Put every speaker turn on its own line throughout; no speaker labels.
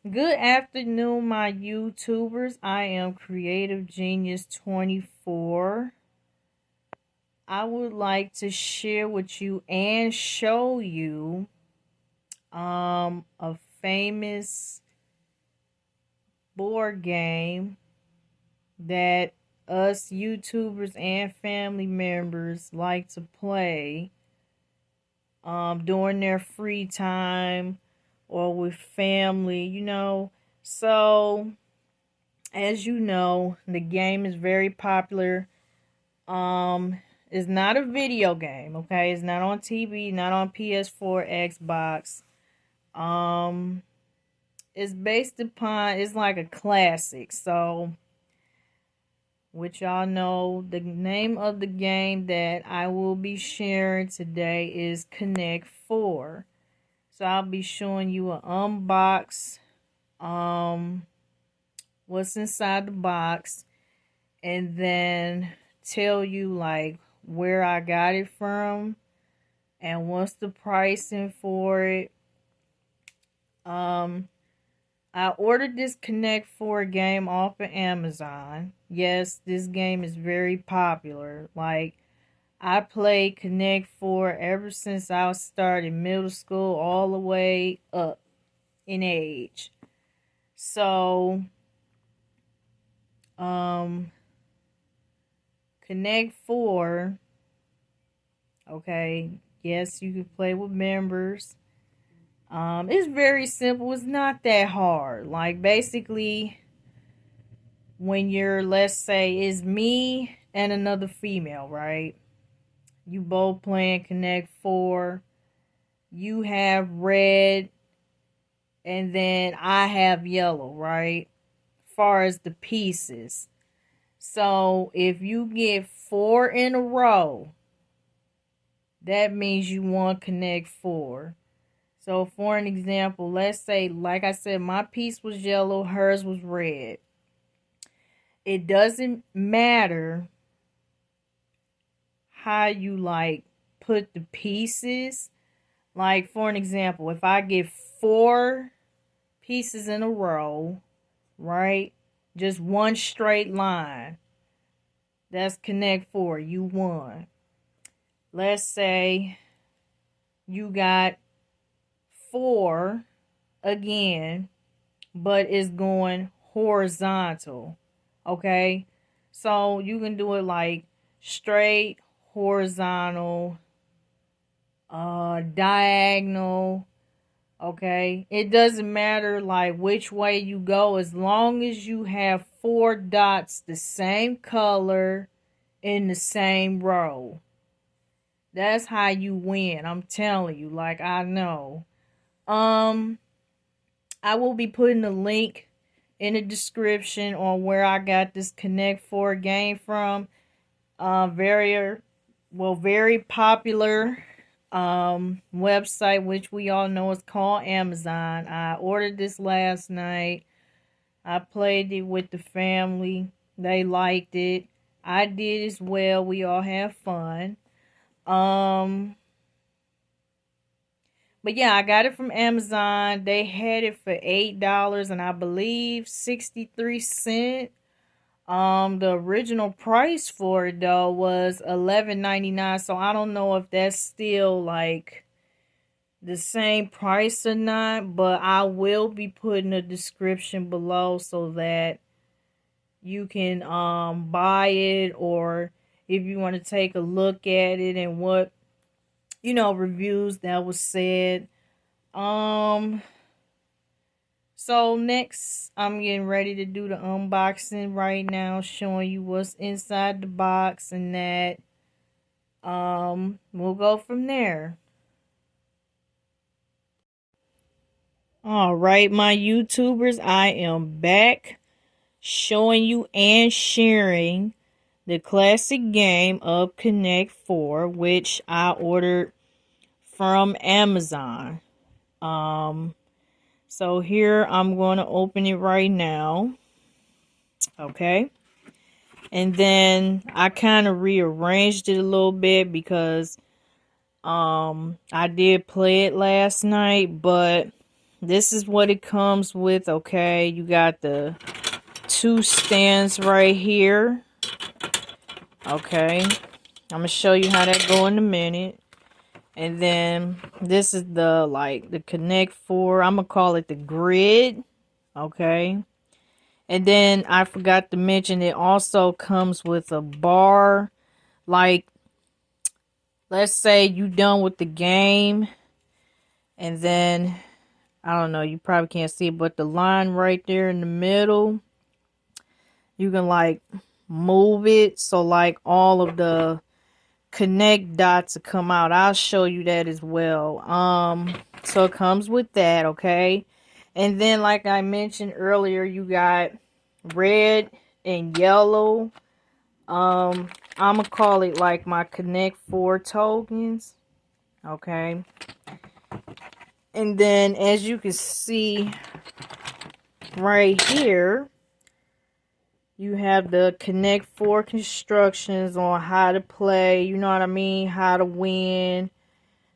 Good afternoon, my YouTubers. I am Creative Genius 24. I would like to share with you and show you a famous board game that us YouTubers and family members like to play during their free time or with family. So as you know, the game is very popular. It's not a video game, okay? It's not on TV, not on PS4, Xbox. Um, it's based upon, it's like a classic. So, which y'all know, the name of the game that I will be sharing today is Connect 4. So I'll be showing you an unbox, what's inside the box, and then tell you like where I got it from and what's the pricing for it. I ordered this Connect 4 game off of Amazon. Yes, this game is very popular. Like, I played Connect 4 ever since I started middle school all the way up in age. So, Connect 4, okay, yes, you can play with members. It's very simple. It's not that hard. Like, basically, when you're, let's say, it's me and another female, right? You both playing Connect 4. You have red, and then I have yellow, right? Far as the pieces. So, if you get 4 in a row, that means you want Connect 4. So, for an example, let's say, like I said, my piece was yellow, hers was red. It doesn't matter how you like put the pieces. Like, for an example, if I get 4 pieces in a row, right? Just one straight line. That's Connect 4. You won. Let's say you got 4 again, but it's going horizontal. Okay? So you can do it like straight, horizontal, diagonal. Okay? It doesn't matter like which way you go, as long as you have 4 dots the same color in the same row. That's how you win. I'm telling you, like, I know. I will be putting a link in the description on where I got this Connect 4 game from. Very popular website, which we all know is called Amazon. I ordered this last night. I played it with the family. They liked it. I did as well. We all have fun. But yeah, I got it from Amazon. They had it for $8 and I believe 63 cents. The original price for it though was $11.99. So I don't know if that's still like the same price or not, but I will be putting a description below so that you can buy it, or if you want to take a look at it and what reviews that was said. So next I'm getting ready to do the unboxing right now, showing you what's inside the box, and that we'll go from there. All right, my YouTubers, I am back showing you and sharing the classic game of Connect 4, which I ordered from Amazon. So here I'm going to open it right now. Okay. And then I kind of rearranged it a little bit because I did play it last night, but this is what it comes with, okay? You got the 2 stands right here. Okay. I'm going to show you how that go in a minute. And then this is the Connect 4. I'm going to call it the grid. Okay. And then I forgot to mention it also comes with a bar. Like, let's say you done with the game. And then, I don't know, you probably can't see it, but the line right there in the middle, you can like move it. So like all of the connect dots to come out. I'll show you that as well. So it comes with that, okay? And then like I mentioned earlier, you got red and yellow. I'm gonna call it like my Connect 4 tokens, okay? And then as you can see right here, you have the Connect 4 constructions on how to play, you know what I mean, how to win.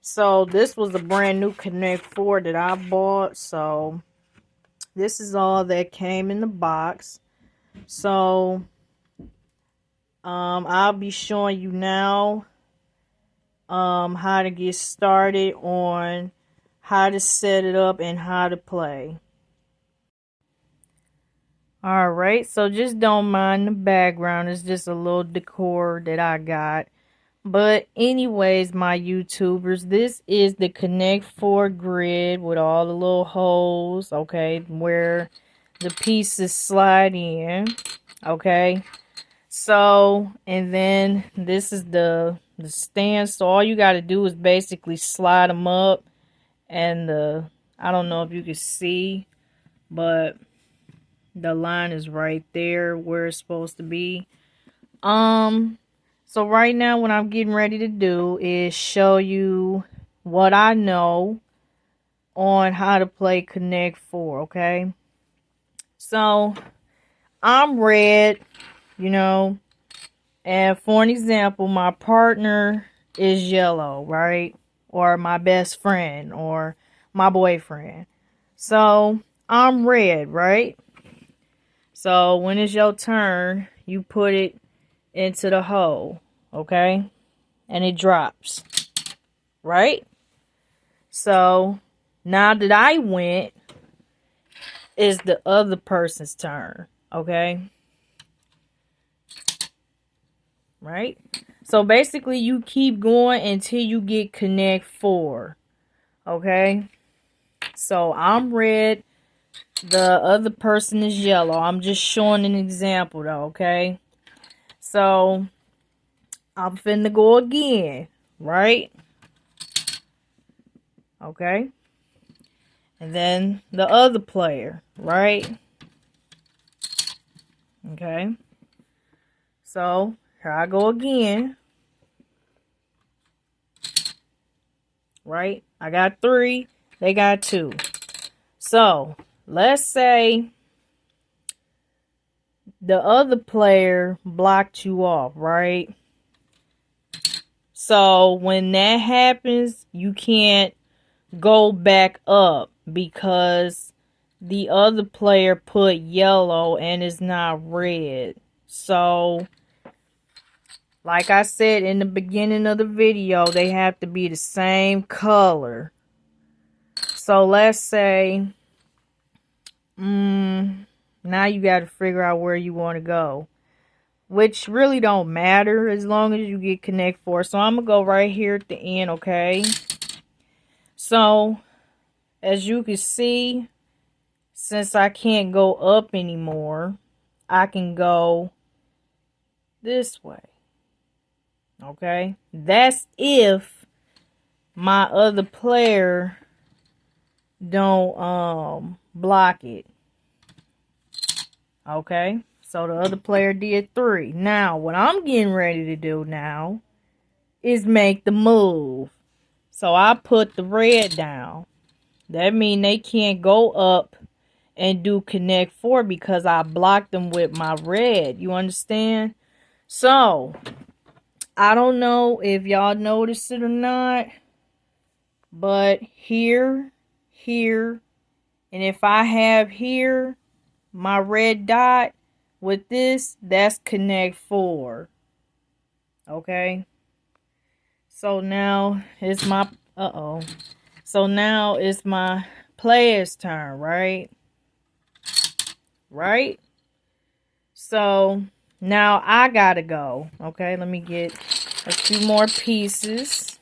So this was a brand new Connect 4 that I bought. So this is all that came in the box. So I'll be showing you now how to get started on how to set it up and how to play. Alright, so just don't mind the background. It's just a little decor that I got. But anyways, my YouTubers, this is the Connect 4 grid with all the little holes, okay, where the pieces slide in, okay. So, and then this is the stand. So all you got to do is basically slide them up, and I don't know if you can see, but the line is right there where it's supposed to be. So right now what I'm getting ready to do is show you what I know on how to play Connect 4, okay? So I'm red, you know, and for an example, my partner is yellow, right? Or my best friend or my boyfriend. So I'm red, right? So when it's your turn, you put it into the hole, okay? And it drops, right? So now that I went, it's the other person's turn, okay? Right? So basically you keep going until you get Connect 4, okay? So I'm red, the other person is yellow. I'm just showing an example though, okay? So I'm finna go again, right? Okay. And then the other player, right? Okay. So here I go again. Right? I got 3. They got 2. So let's say the other player blocked you off, right? So when that happens, you can't go back up because the other player put yellow and it's not red. So like I said in the beginning of the video, they have to be the same color. So let's say, now you got to figure out where you want to go. Which really don't matter as long as you get Connect 4. So I'm going to go right here at the end, okay? So, as you can see, since I can't go up anymore, I can go this way. Okay? That's if my other player don't block it. Okay? So the other player did 3. Now, what I'm getting ready to do now is make the move. So I put the red down. That means they can't go up and do Connect 4 because I blocked them with my red. You understand? So, I don't know if y'all noticed it or not, but here, And if I have here my red dot with this, that's connect 4. Okay. So now it's my, So now it's my player's turn, right? Right? So now I gotta go. Okay, let me get a few more pieces.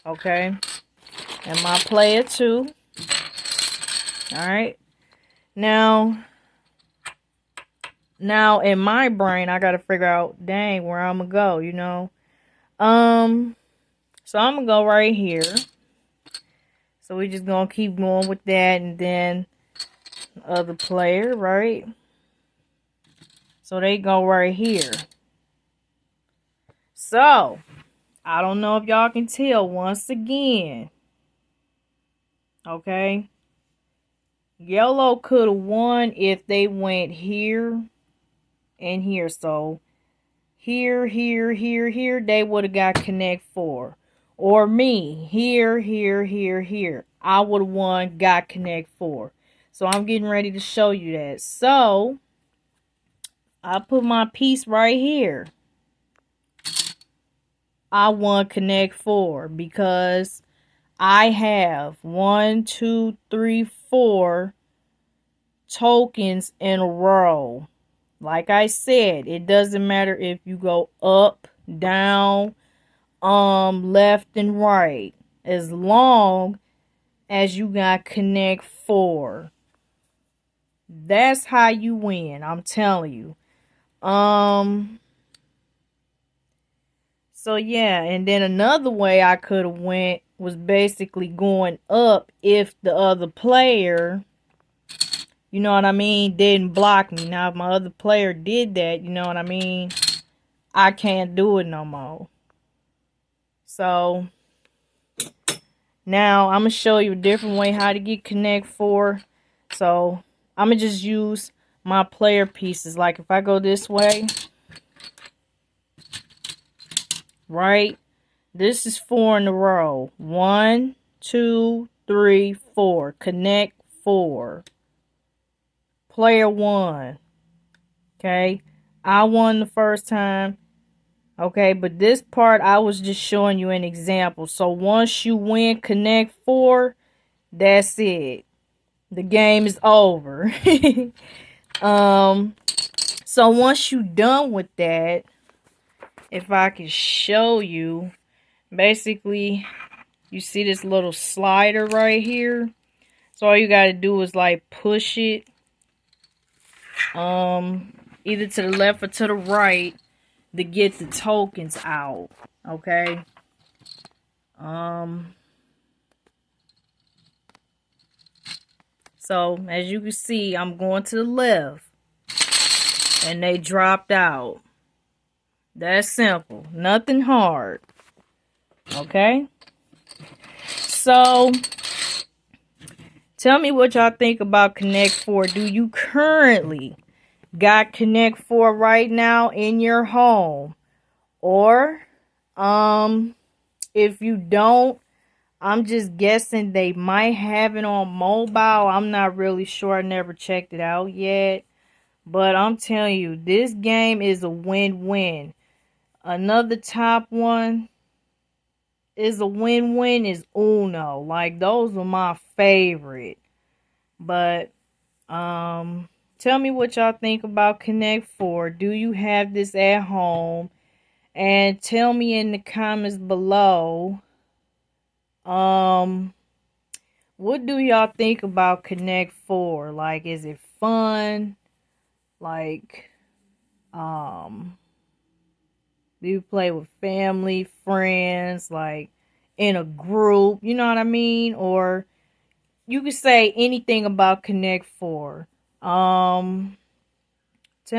Okay. And my player 2. Alright. Now in my brain, I gotta figure out, dang, where I'm gonna go, you know? So I'm gonna go right here. So we just gonna keep going with that, and then other player, right? So they go right here. So I don't know if y'all can tell once again. Okay. Yellow could have won if they went here and here. So here, they would have got connect 4. Or me, here. I would have won, got connect 4. So I'm getting ready to show you that. So I put my piece right here. I won connect 4 because I have 1, 2, 3, 4 tokens in a row. Like I said, it doesn't matter if you go up, down, left and right, as long as you got connect 4. That's how you win, I'm telling you. So yeah, and then another way I could have went was basically going up if the other player, you know what I mean, didn't block me. Now if my other player did that, you know what I mean, I can't do it no more. So now I'm gonna show you a different way how to get connect 4. So I'm gonna just use my player pieces. Like if I go this way, right, this is 4 in a row. 1, 2, 3, 4. Connect 4. Player 1. Okay. I won the first time. Okay, but this part I was just showing you an example. So once you win connect 4, that's it. The game is over. So once you done with that, if I can show you, basically you see this little slider right here. So all you got to do is like push it either to the left or to the right to get the tokens out. Okay. So as you can see, I'm going to the left and they dropped out. That's simple. Nothing hard. Okay. So tell me what y'all think about Connect 4. Do you currently got Connect 4 right now in your home? Or if you don't, I'm just guessing they might have it on mobile. I'm not really sure. I never checked it out yet. But I'm telling you, this game is a win-win. Another top one is a win-win is Uno. Like, those are my favorite. But tell me what y'all think about Connect 4. Do you have this at home? And tell me in the comments below, what do y'all think about Connect 4? Like, is it fun? Like, do you play with family, friends, like in a group? You know what I mean? Or you could say anything about Connect 4. Tell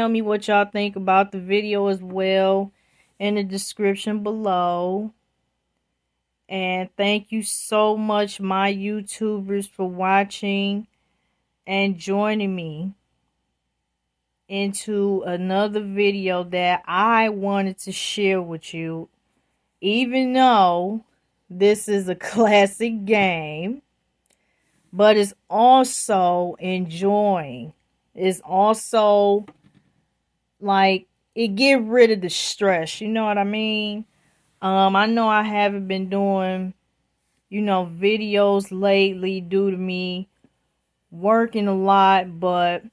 me what y'all think about the video as well in the description below. And thank you so much, my YouTubers, for watching and joining me into another video that I wanted to share with you. Even though this is a classic game, but it's also enjoying. It's also like it get rid of the stress. You know what I mean? I know I haven't been doing, videos lately due to me working a lot, but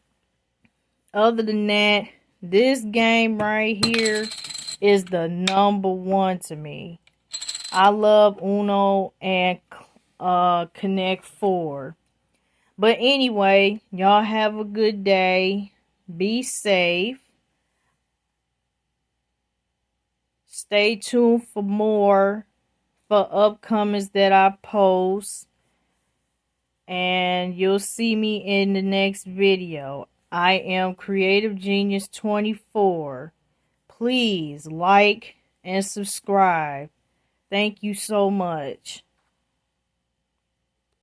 other than that, this game right here is the number one to me. I love Uno and Connect 4. But anyway, y'all have a good day. Be safe. Stay tuned for more for upcomings that I post. And you'll see me in the next video. I am Creative Genius 24. Please like and subscribe. Thank you so much.